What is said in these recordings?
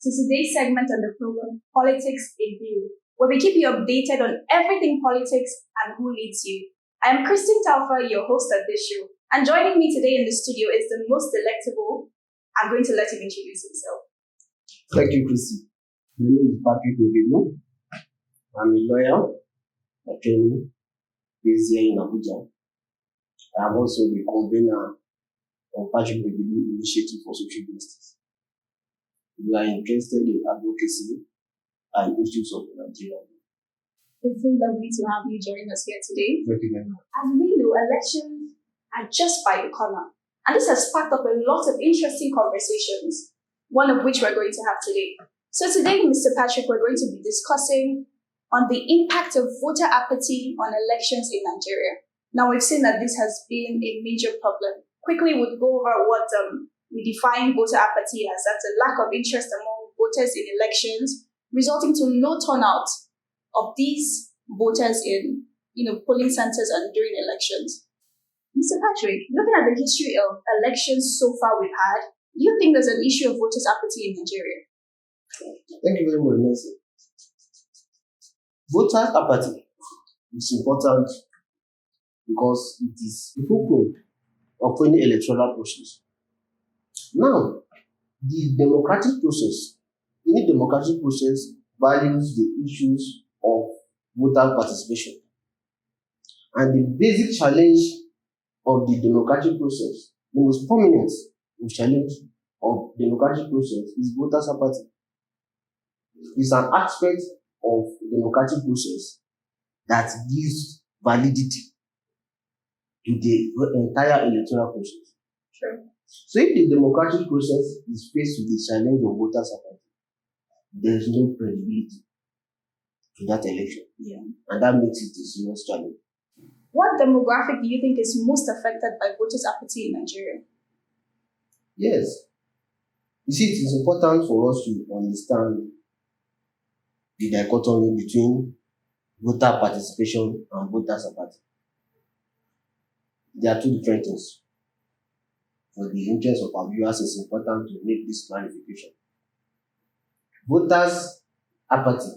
to today's segment on the program, Politics in View, where we keep you updated on everything politics and who leads you. I am Christine Telfa, your host at this show, and joining me today in the studio is the most delectable. I'm going to let him introduce himself. Thank you, Christy. My name is Patrick Negedu. I'm a lawyer by training based here in Abuja. I'm also the convener of Patrick Negedu Initiative for Social Justice. We are interested in advocacy and issues of Nigeria. It's so lovely to have you join us here today. Thank you very much. As we know, elections are just by the corner, and this has sparked up a lot of interesting conversations, one of which we're going to have today. So today, Mr. Patrick, we're going to be discussing on the impact of voter apathy on elections in Nigeria. Now, we've seen that this has been a major problem. Quickly, we'll go over what we define voter apathy as. That's a lack of interest among voters in elections, resulting to no turnout of these voters in polling centers and during elections. Mr. Patrick, looking at the history of elections so far we've had, do you think there's an issue of voters apathy in Nigeria? Thank you very much, Nancy. Voter apathy is important because it is the fulcrum of any electoral process. Now, the democratic process, any democratic process values the issues of voter participation. And the basic challenge of the democratic process, the most prominent challenge of democratic process is voters apathy. It's an aspect of democratic process that gives validity to the entire electoral process. Sure. So if the democratic process is faced with the challenge of voters apathy, there is no credibility to that election. Yeah. And that makes it a serious challenge. What demographic do you think is most affected by voters apathy in Nigeria? Yes. You see, it is important for us to understand the dichotomy between voter participation and voters apathy. There are two different things. For the interest of our viewers, it's important to make this clarification. Voters apathy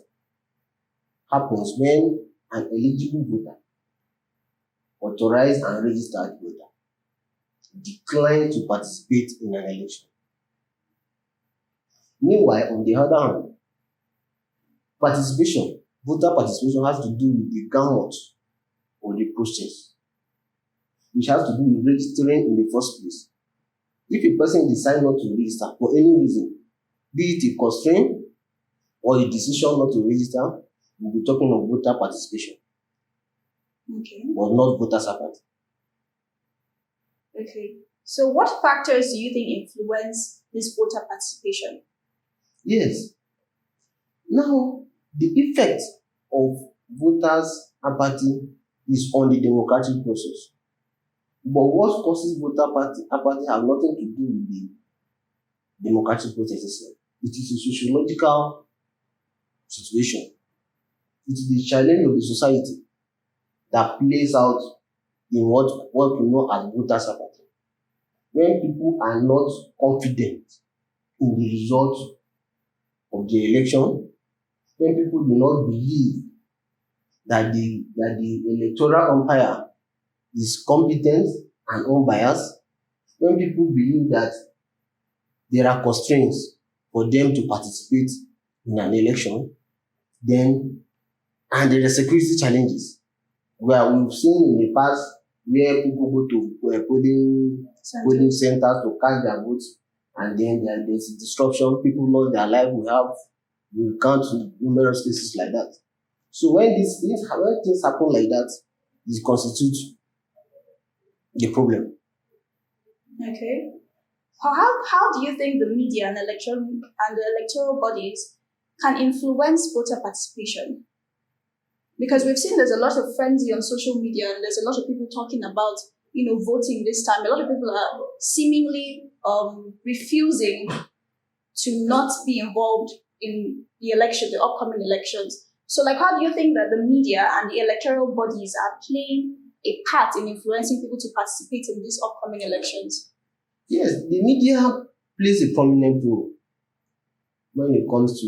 happens when an eligible voter, authorized and registered voter, declines to participate in an election. Meanwhile, on the other hand, voter participation has to do with the gamut of the process, which has to do with registering in the first place. If a person decides not to register for any reason, be it a constraint or a decision not to register, we'll be talking of voter participation. Okay. But not voters apathy. Okay. So what factors do you think influence this voter participation? Yes. Now, the effect of voters apathy is on the democratic process. But what causes voter apathy has nothing to do with the democratic process itself. It is a sociological situation. It is the challenge of the society that plays out in what we know as voters apathy. When people are not confident in the result of the election, when people do not believe that the electoral umpire is competent and unbiased, when people believe that there are constraints for them to participate in an election, and there are security challenges, where we've seen in the past where people go to polling centers to cast their votes, and then there's disruption, people lose their life. We count numerous cases like that. So when things happen like that, it constitutes the problem. Okay. How do you think the media and the electoral bodies can influence voter participation? Because we've seen there's a lot of frenzy on social media, and there's a lot of people talking about voting this time. A lot of people are seemingly refusing to not be involved in the election, the upcoming elections. So, how do you think that the media and the electoral bodies are playing a part in influencing people to participate in these upcoming elections? Yes, the media plays a prominent role when it comes to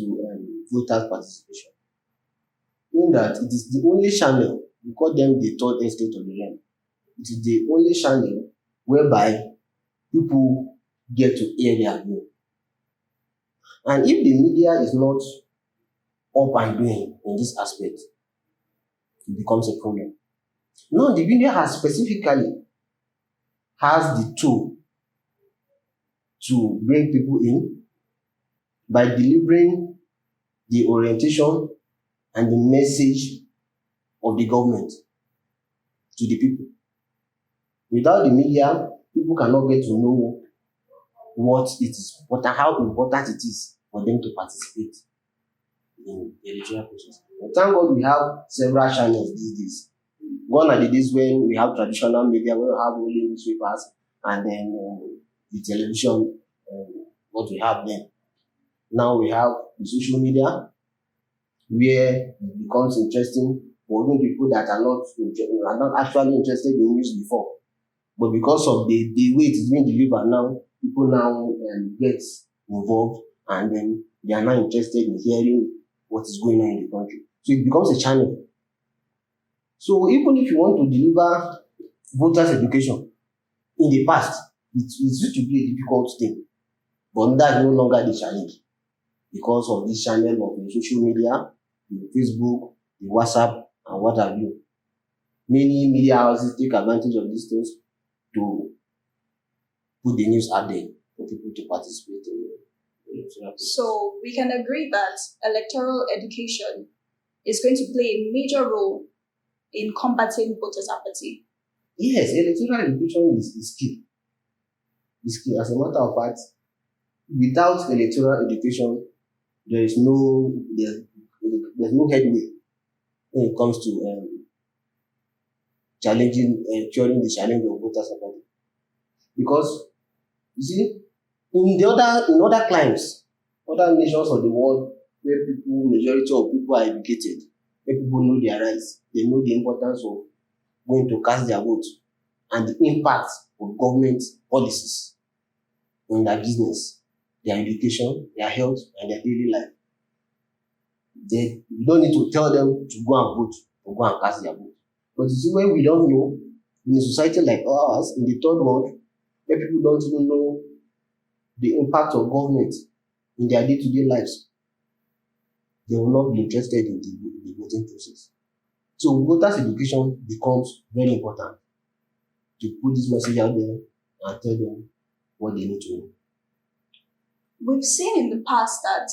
voters' participation. In that it is the only channel, we call them the third estate of the land. It is the only channel whereby people get to hear their view. And if the media is not up and doing in this aspect, it becomes a problem. Now, the media has specifically has the tool to bring people in by delivering the orientation and the message of the government to the people. Without the media, people cannot get to know what it is, how important it is for them to participate in the electoral process. But thank God we have several channels these days. Gone are the days when we have traditional media, when we have only newspapers and then the television, what we have then. Now we have the social media where it becomes interesting for even people that are not actually interested in news before. But because of the way it is being delivered now, people now get involved and then they are now interested in hearing what is going on in the country. So it becomes a channel. So even if you want to deliver voters' education, in the past, it used to be a difficult thing. But that's no longer the challenge because of this channel of the social media, the Facebook, the WhatsApp, and what have you. Many media houses take advantage of these things to put the news out there for people to participate in the electoral process. So we can agree that electoral education is going to play a major role in combating voters' apathy. Yes, electoral education is key. It's key. As a matter of fact, without electoral education, there's no headway when it comes to curing the challenge of voters' apathy. Because you see, in other climes, other nations of the world, where majority of people are educated, where people know their rights, they know the importance of going to cast their vote and the impact of government policies on their business, their education, their health, and their daily life. You don't need to tell them to go and vote or go and cast their vote. But you see, when we don't know, in a society like ours, in the third world, where people don't even know the impact of government in their day-to-day lives, they will not be interested in the voting process. So voters' education becomes very important to put this message out there and tell them what they need to know. We've seen in the past that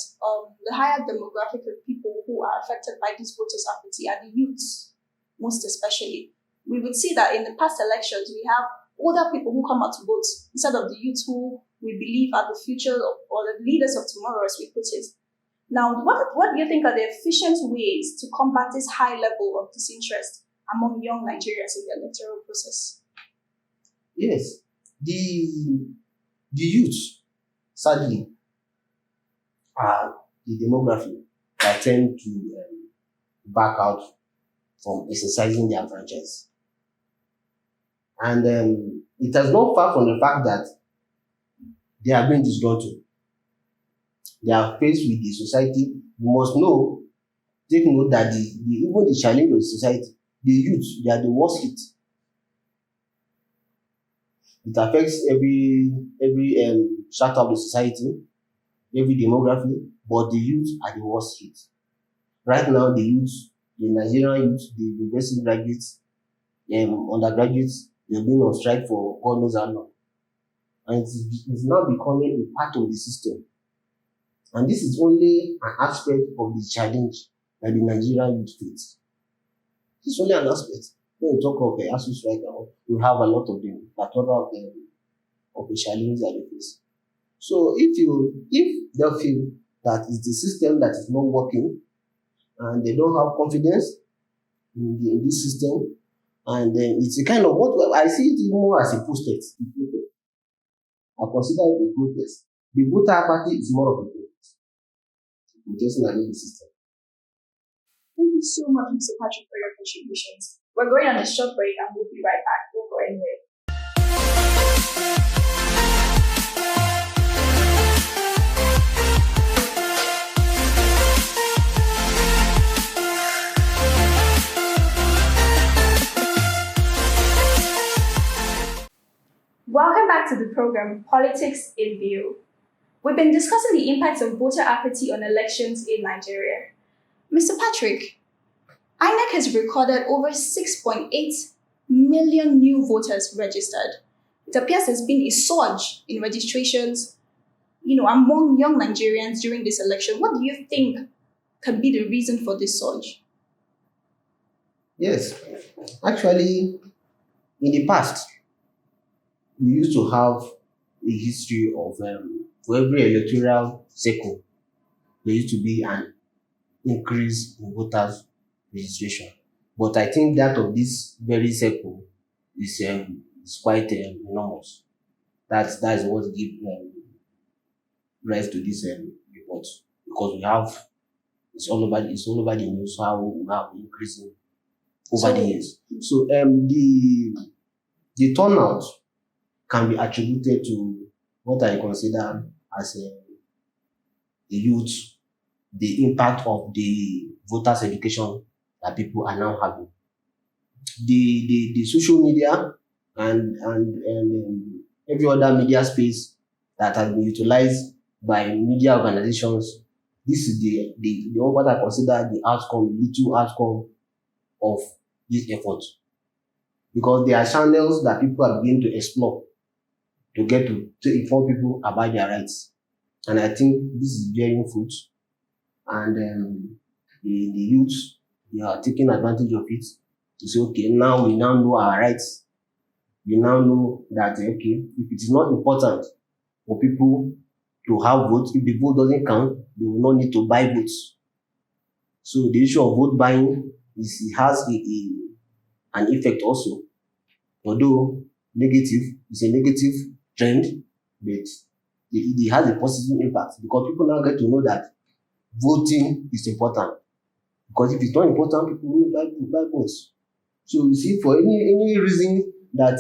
the higher demographic of people who are affected by this voters' apathy are the youths, most especially. We would see that in the past elections, we have older people who come out to vote instead of the youths who we believe are the future or the leaders of tomorrow, as we put it. Now, what do you think are the efficient ways to combat this high level of disinterest among young Nigerians in the electoral process? Yes, the youth, sadly, are the demography that tend to back out from exercising their franchise. And it has not far from the fact that they are being disgruntled. They are faced with the society. You must take note that even the challenge of the society, the youth, they are the worst hit. It affects every strata of the society, every demography, but the youth are the worst hit. Right now, the Nigerian youth, the university graduates, undergraduates, they've been on strike for God knows how long. And it's now becoming a part of the system. And this is only an aspect of the challenge that the Nigerian youth face. This is only an aspect. When we talk of the ASU strike, we have a lot of them, plethora of the challenges that they face. So if they feel that it's the system that is not working and they don't have confidence in this system, and then it's a kind of what I see it even more as a protest. I consider it a protest. The voter apathy is more of a protest. Protesting against the system. Thank you so much, Mr. Patrick, for your contributions. We're going on a short break and we'll be right back. Don't go anywhere. program Politics in View. We've been discussing the impacts of voter apathy on elections in Nigeria. Mr. Patrick, INEC has recorded over 6.8 million new voters registered. It appears there's been a surge in registrations, among young Nigerians during this election. What do you think can be the reason for this surge? Yes, actually, in the past, we used to have a history of for every electoral cycle, there used to be an increase in voters registration. But I think that of this very cycle is quite enormous. That's what gives rise to this report, because we have it's all over the news how we have increasing over the years. So the turnout can be attributed to what I consider as the youth, the impact of the voters' education that people are now having. The social media and every other media space that has been utilized by media organizations. This is the what I consider the little outcome of this effort, because there are channels that people are beginning to explore to get to inform people about their rights, and I think this is bearing fruit. And the youth, they are taking advantage of it to say, okay, now we now know our rights. We now know that okay, if it is not important for people to have votes, if the vote doesn't count, they will not need to buy votes. So the issue of vote buying has an effect also, although negative. It's a negative trend, but it has a positive impact, because people now get to know that voting is important. Because if it's not important, people will buy votes. So you see, for any reason that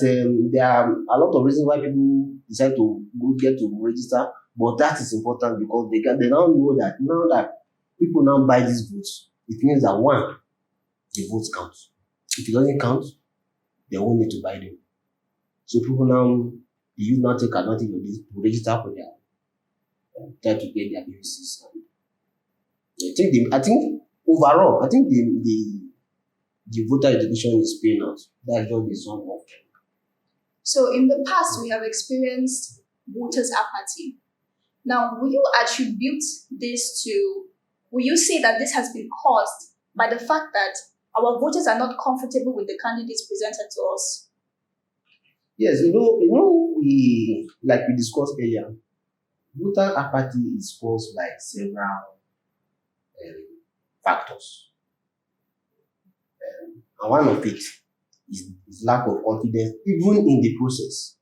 there are a lot of reasons why people decide to get to register, but that is important because they now know that now that people now buy these votes, it means that one, the votes count. If it doesn't count, they won't need to buy them. So people now, the youth now take advantage of this to register for their try to get their BVCs. I think overall, I think the voter education is paying out. That's just the sum of it. So in the past, we have experienced voters' apathy. Now, will you attribute this to, will you say that this has been caused by the fact that our voters are not comfortable with the candidates presented to us? Yes, we discussed earlier, voter apathy is caused by several factors. And one of it is lack of confidence, even in the process.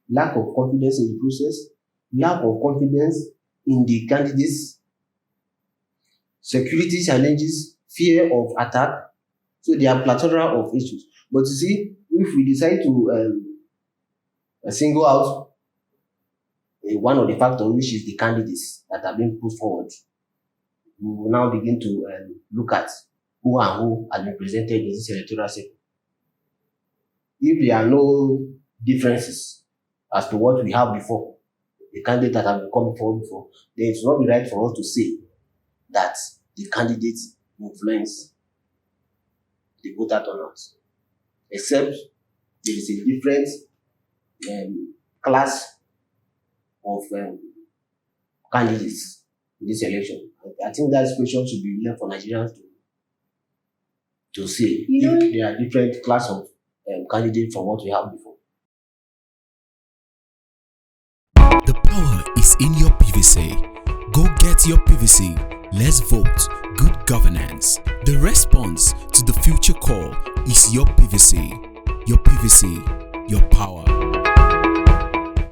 Lack of confidence in the process, lack of confidence in the candidates, security challenges, fear of attack. So there are plethora of issues. But you see, if we decide to single out one of the factors, which is the candidates that are being put forward, we will now begin to look at who has been presented in this electoral cycle. If there are no differences as to what we have before, the candidates that have come forward before, then it will not be right for us to say that the candidates influence the voter turnout, except there is a different class of candidates in this election. I think that question should be left for Nigerians to say if there are different class of candidates from what we have before. The power is in your PVC. Go get your PVC. Let's vote. Good governance. The response to the future call is your PVC. Your PVC, your power.